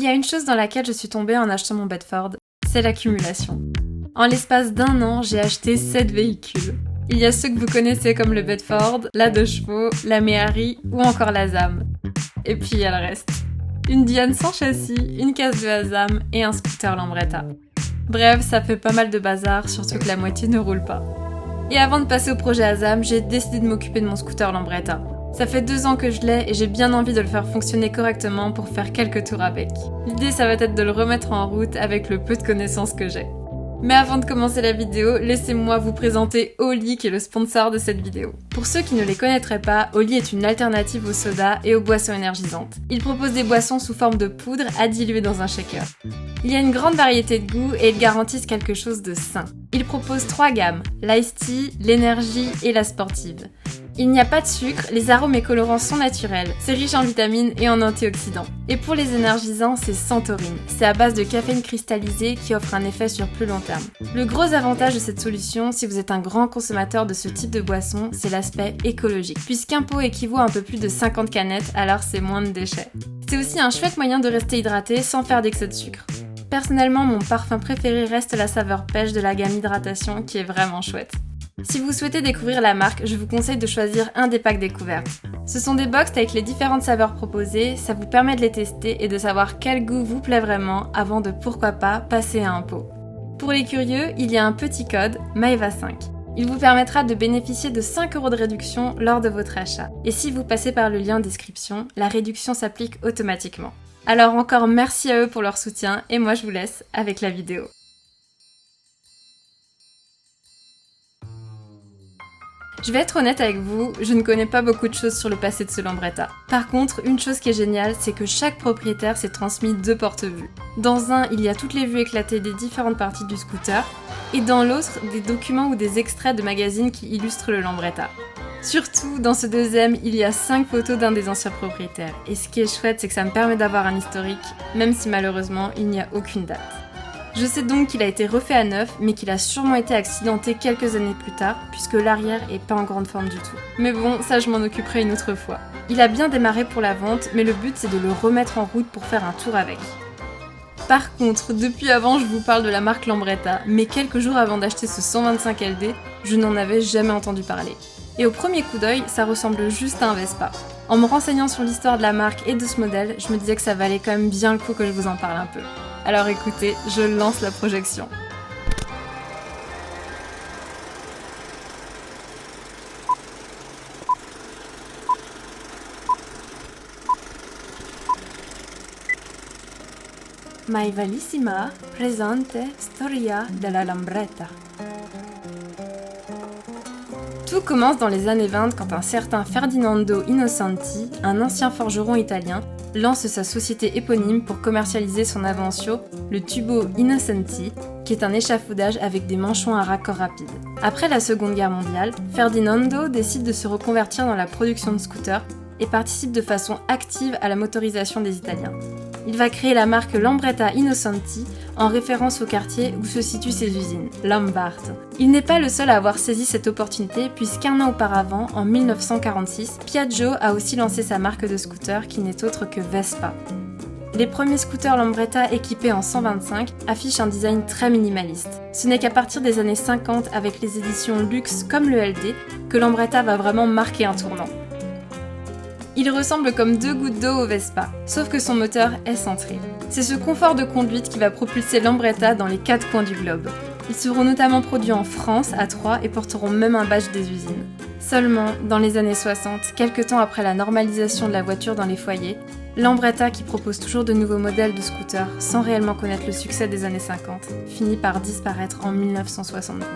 y a une chose dans laquelle je suis tombée en achetant mon Bedford, c'est l'accumulation. En l'espace d'1 an, j'ai acheté 7 véhicules. Il y a ceux que vous connaissez comme le Bedford, la 2 chevaux, la Méhari ou encore la ZAM. Et puis il y a le reste. Une Diane sans châssis, une casse de ZAM et un scooter Lambretta. Bref, ça fait pas mal de bazar, surtout que la moitié ne roule pas. Et avant de passer au projet Azam, j'ai décidé de m'occuper de mon scooter Lambretta. Ça fait 2 ans que je l'ai et j'ai bien envie de le faire fonctionner correctement pour faire quelques tours avec. L'idée, ça va être de le remettre en route avec le peu de connaissances que j'ai. Mais avant de commencer la vidéo, laissez-moi vous présenter Oli qui est le sponsor de cette vidéo. Pour ceux qui ne les connaîtraient pas, Oli est une alternative au soda et aux boissons énergisantes. Il propose des boissons sous forme de poudre à diluer dans un shaker. Il y a une grande variété de goûts et ils garantissent quelque chose de sain. Il propose 3 gammes, l'Ice Tea, l'énergie et la sportive. Il n'y a pas de sucre, les arômes et colorants sont naturels, c'est riche en vitamines et en antioxydants. Et pour les énergisants, c'est sans taurine. C'est à base de caféine cristallisée qui offre un effet sur plus long terme. Le gros avantage de cette solution, si vous êtes un grand consommateur de ce type de boisson, c'est l'aspect écologique. Puisqu'un pot équivaut à un peu plus de 50 canettes, alors c'est moins de déchets. C'est aussi un chouette moyen de rester hydraté sans faire d'excès de sucre. Personnellement, mon parfum préféré reste la saveur pêche de la gamme Hydratation qui est vraiment chouette. Si vous souhaitez découvrir la marque, je vous conseille de choisir un des packs découvertes. Ce sont des box avec les différentes saveurs proposées, ça vous permet de les tester et de savoir quel goût vous plaît vraiment avant de pourquoi pas passer à un pot. Pour les curieux, il y a un petit code Maeva5. Il vous permettra de bénéficier de 5 € de réduction lors de votre achat. Et si vous passez par le lien en description, la réduction s'applique automatiquement. Alors encore merci à eux pour leur soutien et moi je vous laisse avec la vidéo. Je vais être honnête avec vous, je ne connais pas beaucoup de choses sur le passé de ce Lambretta. Par contre, une chose qui est géniale, c'est que chaque propriétaire s'est transmis 2 porte-vues. Dans un, il y a toutes les vues éclatées des différentes parties du scooter, et dans l'autre, des documents ou des extraits de magazines qui illustrent le Lambretta. Surtout, dans ce deuxième, il y a 5 photos d'un des anciens propriétaires. Et ce qui est chouette, c'est que ça me permet d'avoir un historique, même si malheureusement, il n'y a aucune date. Je sais donc qu'il a été refait à neuf, mais qu'il a sûrement été accidenté quelques années plus tard, puisque l'arrière est pas en grande forme du tout. Mais bon, ça je m'en occuperai une autre fois. Il a bien démarré pour la vente, mais le but c'est de le remettre en route pour faire un tour avec. Par contre, depuis avant je vous parle de la marque Lambretta, mais quelques jours avant d'acheter ce 125 LD, je n'en avais jamais entendu parler. Et au premier coup d'œil, ça ressemble juste à un Vespa. En me renseignant sur l'histoire de la marque et de ce modèle, je me disais que ça valait quand même bien le coup que je vous en parle un peu. Alors écoutez, je lance la projection. Maivalissima presente storia della Lambretta. Tout commence dans les années 20 quand un certain Ferdinando Innocenti, un ancien forgeron italien, lance sa société éponyme pour commercialiser son invention, le tubo Innocenti, qui est un échafaudage avec des manchons à raccord rapide. Après la Seconde Guerre mondiale, Ferdinando décide de se reconvertir dans la production de scooters et participe de façon active à la motorisation des Italiens. Il va créer la marque Lambretta Innocenti en référence au quartier où se situent ses usines, Lambarde. Il n'est pas le seul à avoir saisi cette opportunité puisqu'un an auparavant, en 1946, Piaggio a aussi lancé sa marque de scooter qui n'est autre que Vespa. Les premiers scooters Lambretta équipés en 125 affichent un design très minimaliste. Ce n'est qu'à partir des années 50 avec les éditions luxe comme le LD que Lambretta va vraiment marquer un tournant. Il ressemble comme 2 gouttes d'eau au Vespa, sauf que son moteur est centré. C'est ce confort de conduite qui va propulser Lambretta dans les 4 coins du globe. Ils seront notamment produits en France, à Troyes, et porteront même un badge des usines. Seulement, dans les années 60, quelques temps après la normalisation de la voiture dans les foyers, Lambretta, qui propose toujours de nouveaux modèles de scooters sans réellement connaître le succès des années 50, finit par disparaître en 1972.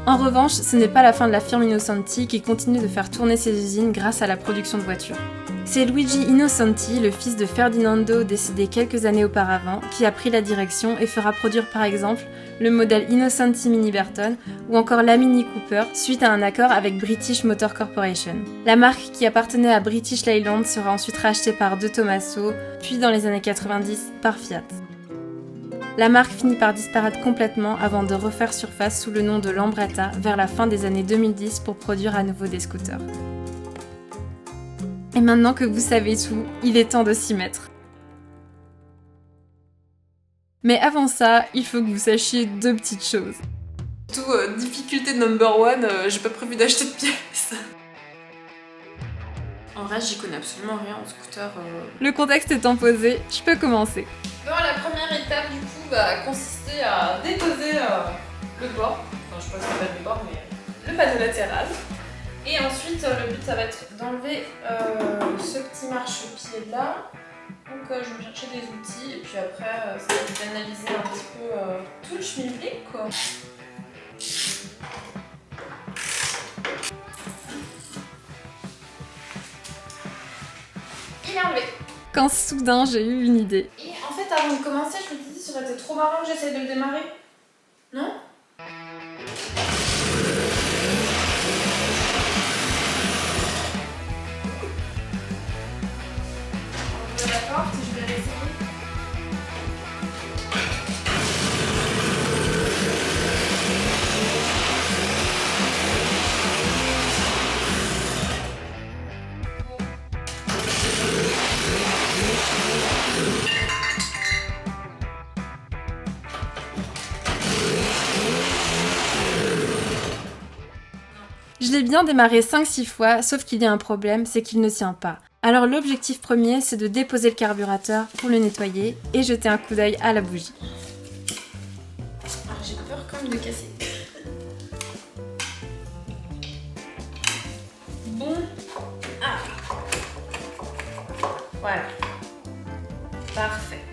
En revanche, ce n'est pas la fin de la firme Innocenti qui continue de faire tourner ses usines grâce à la production de voitures. C'est Luigi Innocenti, le fils de Ferdinando décédé quelques années auparavant, qui a pris la direction et fera produire par exemple le modèle Innocenti Mini Burton ou encore la Mini Cooper suite à un accord avec British Motor Corporation. La marque qui appartenait à British Leyland sera ensuite rachetée par De Tomaso, puis dans les années 90 par Fiat. La marque finit par disparaître complètement avant de refaire surface sous le nom de Lambretta vers la fin des années 2010 pour produire à nouveau des scooters. Et maintenant que vous savez tout, il est temps de s'y mettre. Mais avant ça, il faut que vous sachiez 2 petites choses. Surtout, difficulté number 1, j'ai pas prévu d'acheter de pièces. En vrai, j'y connais absolument rien en scooter. Le contexte étant posé, je peux commencer. Bon, la première étape du coup va consister à déposer le bord. Enfin, je sais pas si ça va être le bord, mais le panneau latéral. Et ensuite, le but ça va être d'enlever ce petit marchepied là. Donc je vais chercher des outils et puis après ça va être d'analyser un petit peu tout le schmilblick quoi. Il est enlevé. Quand soudain j'ai eu une idée. Et en fait avant de commencer je me disais ça aurait été trop marrant que j'essaye de le démarrer. Non ? D'accord, si je vais l'essayer. Je l'ai bien démarré 5-6 fois, sauf qu'il y a un problème, c'est qu'il ne tient pas. Alors l'objectif premier, c'est de déposer le carburateur pour le nettoyer et jeter un coup d'œil à la bougie. Alors j'ai peur quand même de casser. Bon. Ah. Voilà. Parfait.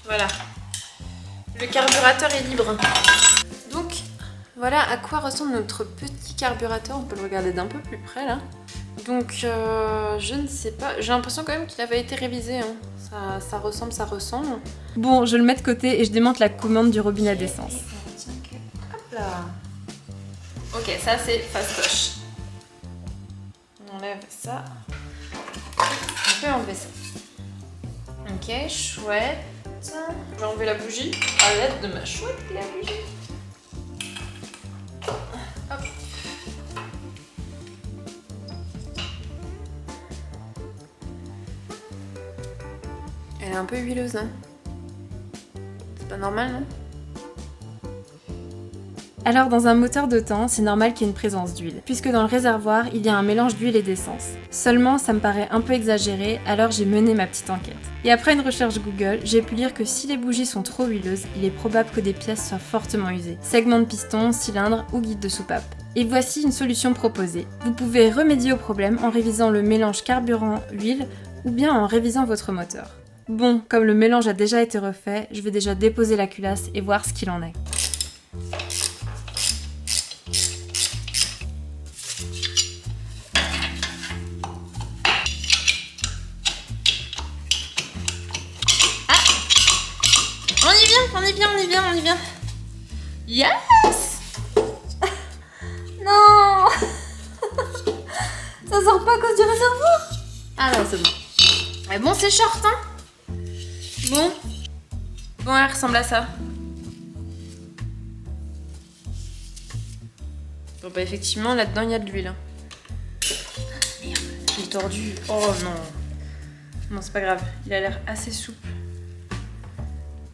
Voilà. Le carburateur est libre. Donc, voilà à quoi ressemble notre petit carburateur. On peut le regarder d'un peu plus près là. Donc, je ne sais pas. J'ai l'impression quand même qu'il avait été révisé. Hein. Ça ressemble. Bon, je le mets de côté et je démonte la commande du robinet d'essence. Hop là. Ok, ça c'est face poche. On enlève ça. On peut enlever ça. Ok, chouette. Je vais enlever la bougie à l'aide de ma chouette la bougie. Hop. Elle est un peu huileuse, hein. C'est pas normal, non? Alors dans un moteur de temps, c'est normal qu'il y ait une présence d'huile, puisque dans le réservoir, il y a un mélange d'huile et d'essence. Seulement, ça me paraît un peu exagéré, alors j'ai mené ma petite enquête. Et après une recherche Google, j'ai pu lire que si les bougies sont trop huileuses, il est probable que des pièces soient fortement usées. Segments de piston, cylindre ou guide de soupape. Et voici une solution proposée. Vous pouvez remédier au problème en révisant le mélange carburant-huile ou bien en révisant votre moteur. Bon, comme le mélange a déjà été refait, je vais déjà déposer la culasse et voir ce qu'il en est. On y vient. Yes. Non. Ça sort pas à cause du réservoir. Ah non, c'est bon. Mais bon, c'est short, hein. Bon, elle ressemble à ça. Bon, bah effectivement, là-dedans, il y a de l'huile. Hein. Merde, il est tordu. Oh non. Non, c'est pas grave. Il a l'air assez souple.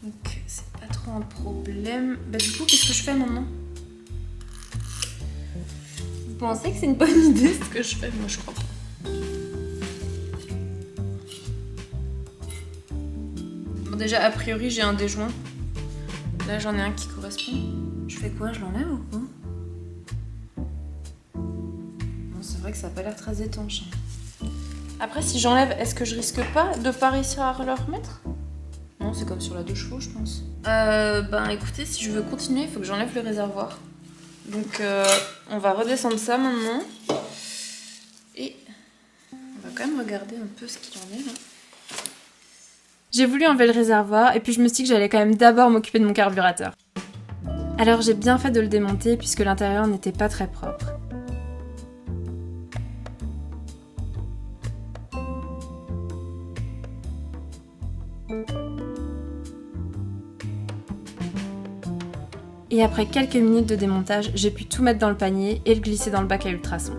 Donc, c'est pas trop un problème. Bah du coup, qu'est-ce que je fais maintenant? Vous pensez que c'est une bonne idée ce que je fais? Moi, je crois pas. Bon, déjà, a priori, j'ai un déjoint. Là, j'en ai un qui correspond. Je fais quoi? Je l'enlève ou quoi? Bon, c'est vrai que ça a pas l'air très étanche. Après, si j'enlève, est-ce que je risque pas de pas réussir à le remettre? Non, c'est comme sur la 2 chevaux, je pense. Ben écoutez, si je veux continuer, il faut que j'enlève le réservoir. Donc, on va redescendre ça maintenant. Et on va quand même regarder un peu ce qu'il en est là. J'ai voulu enlever le réservoir et puis je me suis dit que j'allais quand même d'abord m'occuper de mon carburateur. Alors j'ai bien fait de le démonter puisque l'intérieur n'était pas très propre. Et après quelques minutes de démontage, j'ai pu tout mettre dans le panier et le glisser dans le bac à ultrasons.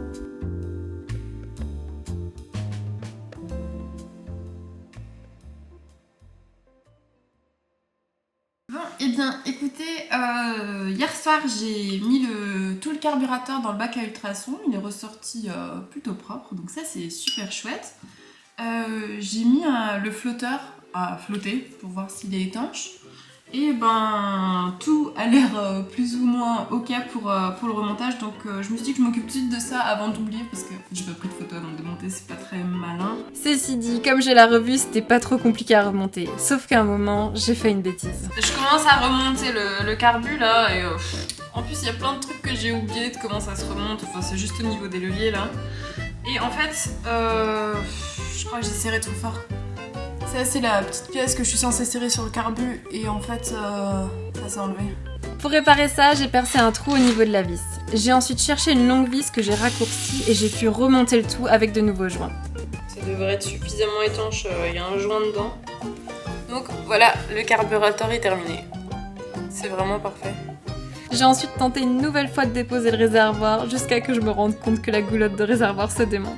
Bon, eh bien, écoutez, hier soir, j'ai mis tout le carburateur dans le bac à ultrasons. Il est ressorti plutôt propre, donc ça, c'est super chouette. J'ai mis le flotteur à flotter pour voir s'il est étanche. Et ben, tout a l'air plus ou moins ok pour le remontage, donc je me suis dit que je m'occupe tout de suite de ça avant d'oublier, parce que j'ai pas pris de photo avant de monter, c'est pas très malin. Ceci dit, comme j'ai la revue, c'était pas trop compliqué à remonter, sauf qu'à un moment, j'ai fait une bêtise. Je commence à remonter le carbu là, et en plus il y a plein de trucs que j'ai oublié de comment ça se remonte, enfin c'est juste au niveau des leviers là. Et en fait, je crois que j'ai serré trop fort. C'est la petite pièce que je suis censée serrer sur le carbu et en fait, ça s'est enlevé. Pour réparer ça, j'ai percé un trou au niveau de la vis. J'ai ensuite cherché une longue vis que j'ai raccourcie et j'ai pu remonter le tout avec de nouveaux joints. Ça devrait être suffisamment étanche, il y a un joint dedans. Donc voilà, le carburateur est terminé. C'est vraiment parfait. J'ai ensuite tenté une nouvelle fois de déposer le réservoir jusqu'à que je me rende compte que la goulotte de réservoir se démonte.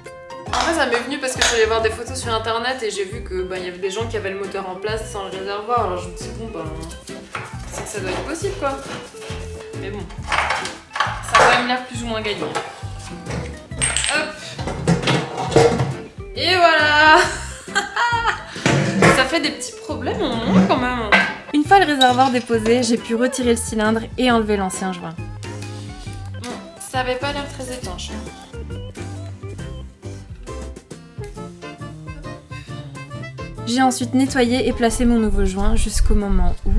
En fait, ça m'est venu parce que je suis allée voir des photos sur internet et j'ai vu que y avait des gens qui avaient le moteur en place sans le réservoir. Alors je me suis dit, bon, c'est que ça doit être possible quoi. Mais bon, ça a quand même l'air plus ou moins gagné. Hop! Et voilà! Ça fait des petits problèmes en moins quand même. Une fois le réservoir déposé, j'ai pu retirer le cylindre et enlever l'ancien joint. Bon, ça avait pas l'air très étanche. J'ai ensuite nettoyé et placé mon nouveau joint jusqu'au moment où...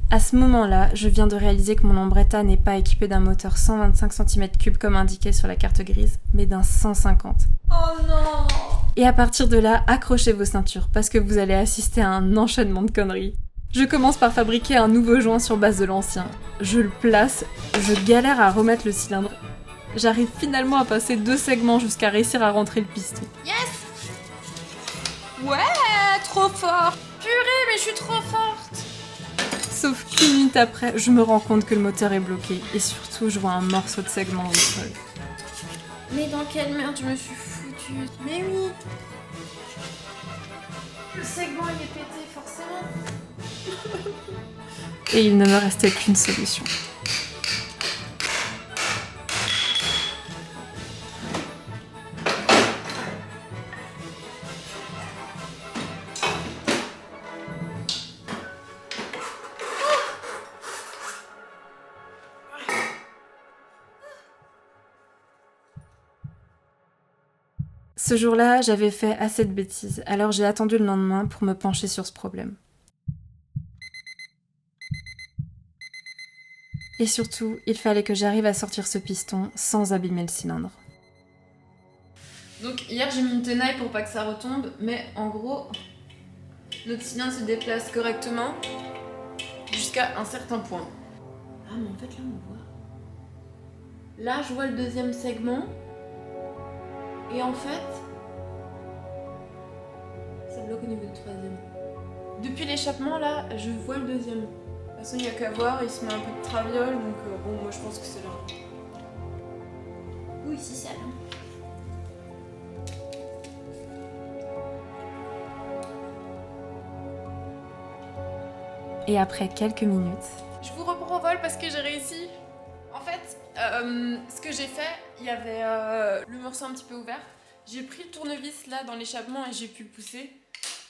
À ce moment-là, je viens de réaliser que mon Lambretta n'est pas équipé d'un moteur 125 cm3 comme indiqué sur la carte grise, mais d'un 150. Oh non! Et à partir de là, accrochez vos ceintures, parce que vous allez assister à un enchaînement de conneries. Je commence par fabriquer un nouveau joint sur base de l'ancien. Je le place, je galère à remettre le cylindre. J'arrive finalement à passer 2 segments jusqu'à réussir à rentrer le piston. Yes! Ouais, trop fort! Purée, mais je suis trop forte! Sauf qu'une minute après, je me rends compte que le moteur est bloqué et surtout je vois un morceau de segment dans le sol. Mais dans quelle merde je me suis foutue? Mais oui! Le segment il est pété forcément! Et il ne me restait qu'une solution. Ce jour-là, j'avais fait assez de bêtises, alors j'ai attendu le lendemain pour me pencher sur ce problème. Et surtout, il fallait que j'arrive à sortir ce piston sans abîmer le cylindre. Donc hier j'ai mis une tenaille pour pas que ça retombe, mais en gros, notre cylindre se déplace correctement jusqu'à un certain point. Ah mais en fait là on voit. Là je vois le deuxième segment. Et en fait, ça bloque au niveau du troisième. Depuis l'échappement, là, je vois le deuxième. De toute façon, il n'y a qu'à voir, il se met un peu de traviole, donc bon, moi je pense que c'est là. Oui, c'est ça, là. Et après quelques minutes... Je vous reprends au vol parce que j'ai réussi. En fait, ce que j'ai fait, il y avait le morceau un petit peu ouvert. J'ai pris le tournevis là dans l'échappement et j'ai pu le pousser.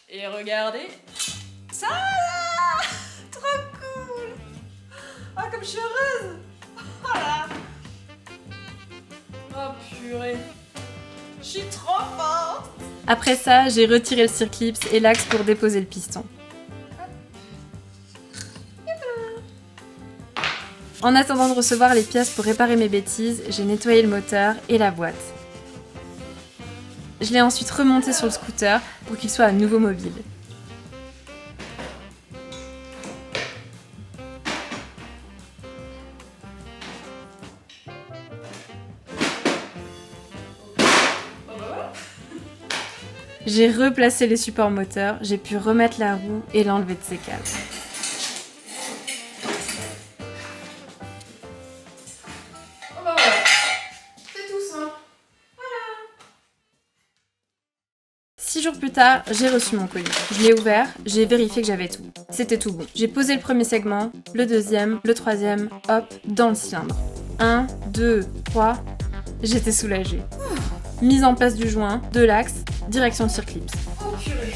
Et regardez, ça là, trop cool. Ah comme je suis heureuse. Voilà. Oh purée, je suis trop forte. Après ça, j'ai retiré le circlips et l'axe pour déposer le piston. En attendant de recevoir les pièces pour réparer mes bêtises, j'ai nettoyé le moteur et la boîte. Je l'ai ensuite remonté sur le scooter pour qu'il soit à nouveau mobile. J'ai replacé les supports moteurs, j'ai pu remettre la roue et l'enlever de ses câbles. 6 jours plus tard, j'ai reçu mon colis. Je l'ai ouvert, j'ai vérifié que j'avais tout. C'était tout bon. J'ai posé le premier segment, le deuxième, le troisième, hop, dans le cylindre. 1, 2, 3, j'étais soulagée. Mise en place du joint, de l'axe, direction Circlips. Oh purée.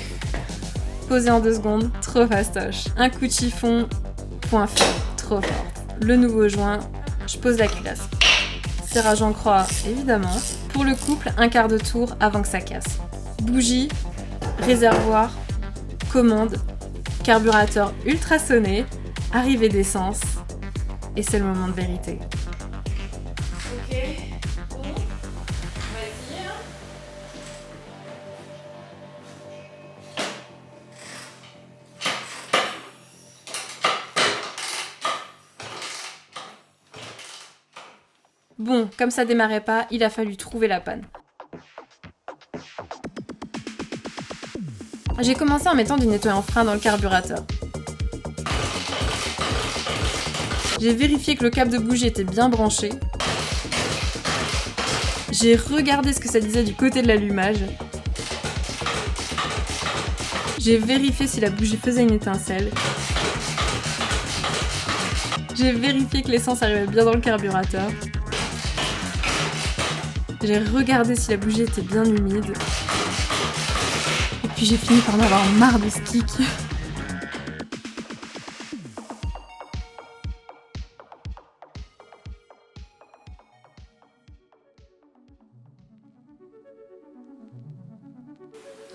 Posé en 2 secondes, trop fastoche. Un coup de chiffon, point faible, trop fort. Le nouveau joint, je pose la culasse. Serrage en croix, évidemment. Pour le couple, un quart de tour avant que ça casse. Bougie, réservoir, commande, carburateur ultrasonné, arrivée d'essence, et c'est le moment de vérité. Ok. Bon. On va essayer. Hein. Bon, comme ça démarrait pas, il a fallu trouver la panne. J'ai commencé en mettant du nettoyant frein dans le carburateur. J'ai vérifié que le câble de bougie était bien branché. J'ai regardé ce que ça disait du côté de l'allumage. J'ai vérifié si la bougie faisait une étincelle. J'ai vérifié que l'essence arrivait bien dans le carburateur. J'ai regardé si la bougie était bien humide. Et puis j'ai fini par en avoir marre de ce kick.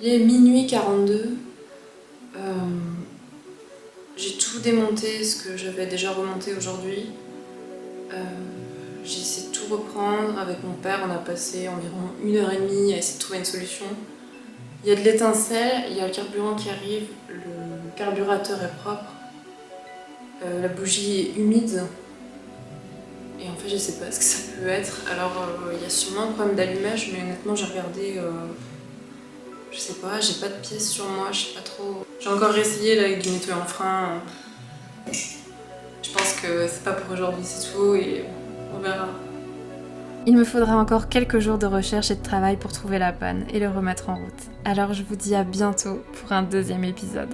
Il est minuit 42. J'ai tout démonté, ce que j'avais déjà remonté aujourd'hui. J'ai essayé de tout reprendre. Avec mon père, on a passé environ 1h30 à essayer de trouver une solution. Il y a de l'étincelle, il y a le carburant qui arrive, le carburateur est propre, la bougie est humide. Et en fait, je sais pas ce que ça peut être. Alors, il y a sûrement un problème d'allumage, mais honnêtement, j'ai regardé. Je sais pas, j'ai pas de pièces sur moi, je sais pas trop. J'ai encore essayé là, avec du nettoyant frein. Je pense que c'est pas pour aujourd'hui, c'est tout, et on verra. Il me faudra encore quelques jours de recherche et de travail pour trouver la panne et le remettre en route. Alors je vous dis à bientôt pour un 2e épisode.